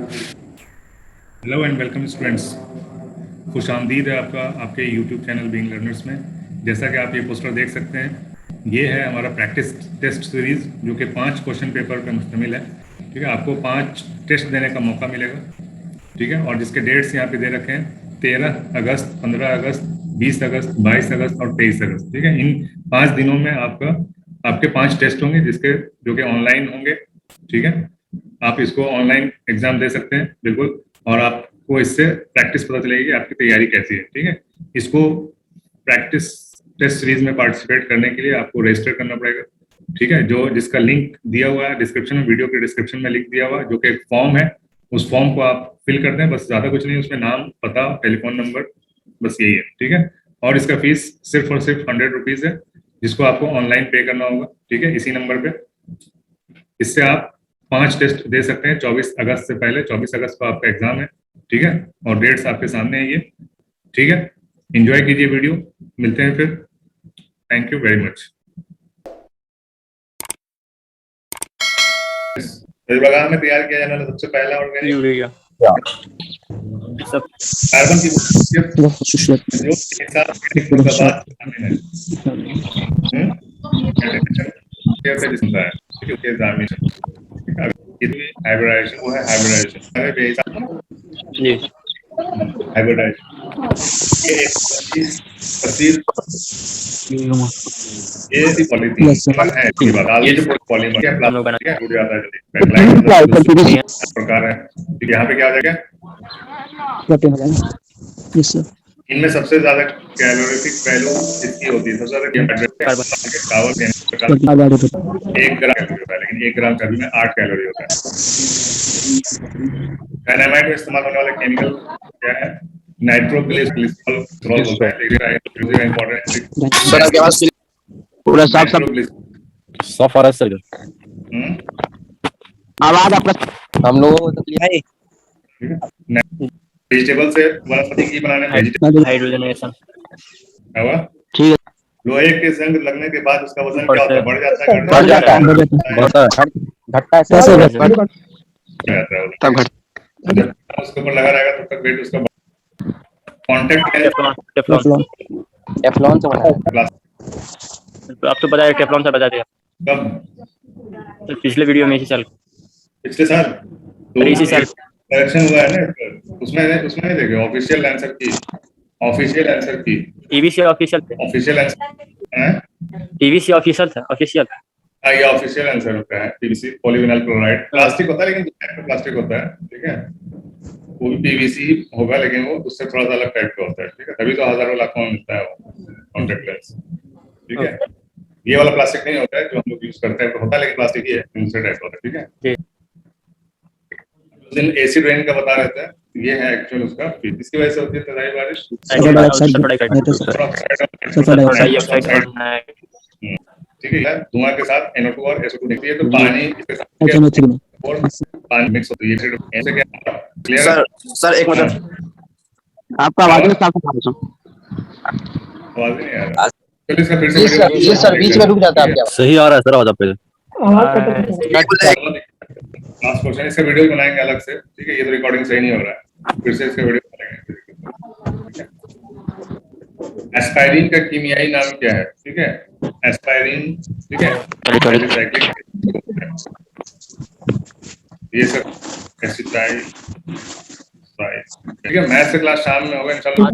Hello and welcome students. खुश आमदीद है आपका आपके यूट्यूब चैनल बीइंग लर्नर्स में। जैसा कि आप ये पोस्टर देख सकते हैं, ये है हमारा प्रैक्टिस टेस्ट सीरीज जो कि 5 क्वेश्चन पेपर पर मुश्तमिल है। ठीक है, आपको 5 टेस्ट देने का मौका मिलेगा। ठीक है, और जिसके डेट्स यहाँ पे दे रखे हैं 13 अगस्त, 15 अगस्त, 20 अगस्त, 22 अगस्त और 23 अगस्त। ठीक है, इन 5 दिनों में आपके 5 टेस्ट होंगे जिसके जो कि ऑनलाइन होंगे। ठीक है, आप इसको ऑनलाइन एग्जाम दे सकते हैं बिल्कुल, और आपको इससे प्रैक्टिस पता चलेगी कि आपकी तैयारी कैसी है। ठीक है, इसको प्रैक्टिस टेस्ट सीरीज में पार्टिसिपेट करने के लिए आपको रजिस्टर करना पड़ेगा। ठीक है, जो जिसका लिंक दिया हुआ है डिस्क्रिप्शन में, वीडियो के डिस्क्रिप्शन में लिंक दिया हुआ है, जो कि एक फॉर्म है। उस फॉर्म को आप फिल कर दें, बस ज्यादा कुछ नहीं, उसमें नाम, पता, टेलीफोन नंबर, बस यही है। ठीक है, और इसका फीस सिर्फ और सिर्फ 100 रुपीज है, जिसको आपको ऑनलाइन पे करना होगा। ठीक है, इसी नंबर पे। इससे आप 5 टेस्ट दे सकते हैं 24 अगस्त से पहले। 24 अगस्त को आपका एग्जाम है। ठीक है, और डेट्स आपके सामने है ये। ठीक है, एंजॉय कीजिए वीडियो, मिलते हैं फिर। Thank you very much. लगान में तैयार किया जाने वाला सबसे पहला ऑर्गेनिक कार्बन की हाइब्रिडाइजेशन, वो है हाइब्रिडाइजेशन। जी हाइब्रिडाइजेशन ये ऐसी पॉलीथीन है इसके बाद ये जो पॉलीमर है प्लास्टिक है, टूट जाता है प्रकार है। ठीक है, यहाँ पे क्या हो जाएगा? Yes sir. इनमें सबसे ज्यादा कैलोरीफिक वैल्यू इसकी होती है, सबसे ज्यादा चावल 1 ग्राम कैलोरी होता है, लेकिन 1 ग्राम चर्बी में 8 कैलोरी होता है। डायनामाइट में इस्तेमाल होने वाला केमिकल क्या है? नाइट्रोग्लिसरॉल होता है। इंपॉर्टेंट पूरा साफ साफ आ रहा है सर। आवाज आपका हम लोगों को तो क्लियर है। वेजिटेबल से वनस्पति घी बनाने में हाइड्रोजनेशन हुआ। ठीक है, लोहे के जंग लगने के बाद उसका वजन क्या होता है? बढ़ जाता है, बढ़ जाता है, घटता है सर, तब घट उसके ऊपर लगा रहेगा तब तक वेट उसका कांटेक्ट टेफ्लॉन से बना। तो आप तो पता है टेफ्लॉन से बचा दिया कब? तो पिछले वीडियो में इसी साल पिछले साल अरे इसी साल करेक्शन हुआ है ना, उसमें नहीं देखे ऑफिशियल आंसर की टीवीसी ऑफिशियल आंसर है। टीवीसी ऑफिशियल था ऑफिशियल। ये ऑफिशियल आंसर होता है पीवीसी पॉलीविनाइल क्लोराइड। प्लास्टिक होता है, लेकिन प्लास्टिक होता है। ठीक है, वो भी पीवीसी होगा, लेकिन वो उससे थोड़ा सा अलग टाइप का होता है। ठीक है, तभी तो हजारों लाखों में मिलता है वो कॉन्टेक्ट लेंस। ठीक है, ये वाला प्लास्टिक नहीं होता है जो हम लोग यूज करते हैं, तो होता है लेकिन प्लास्टिक ही है, दूसरे टाइप का होता है। ठीक है, उस दिन एसिड रेन का बता रहे थे, ये है एक्चुअल उसका। इसकी वजह से होती है तराई बारिश। ठीक है, धुआं के साथ NO2 और SO2 निकलती है, तो पानी इसके साथ पानी मिक्स होती है। ऐसे क्या क्लियर? सर एक मिनट, आपका आवाज नहीं साफ आ आवाज नहीं आ रहा। चलिए इसका फिर से जी सर, बीच में रुक जाता है आपका। सही आ रहा है सर आवाज आपके। लास्ट क्वेश्चन, इसका वीडियो बनाएंगे अलग से। ठीक है, ये तो रिकॉर्डिंग सही नहीं हो रहा है, फिर से इसका वीडियो बनाएंगे। एस्पाइरिन का कीमियाई नाम क्या है? ठीक है, एस्पाइरिन। ठीक है, ये सब एसिटाइल। ठीक है, मैथ्स क्लास शाम में होगा इंशाल्लाह।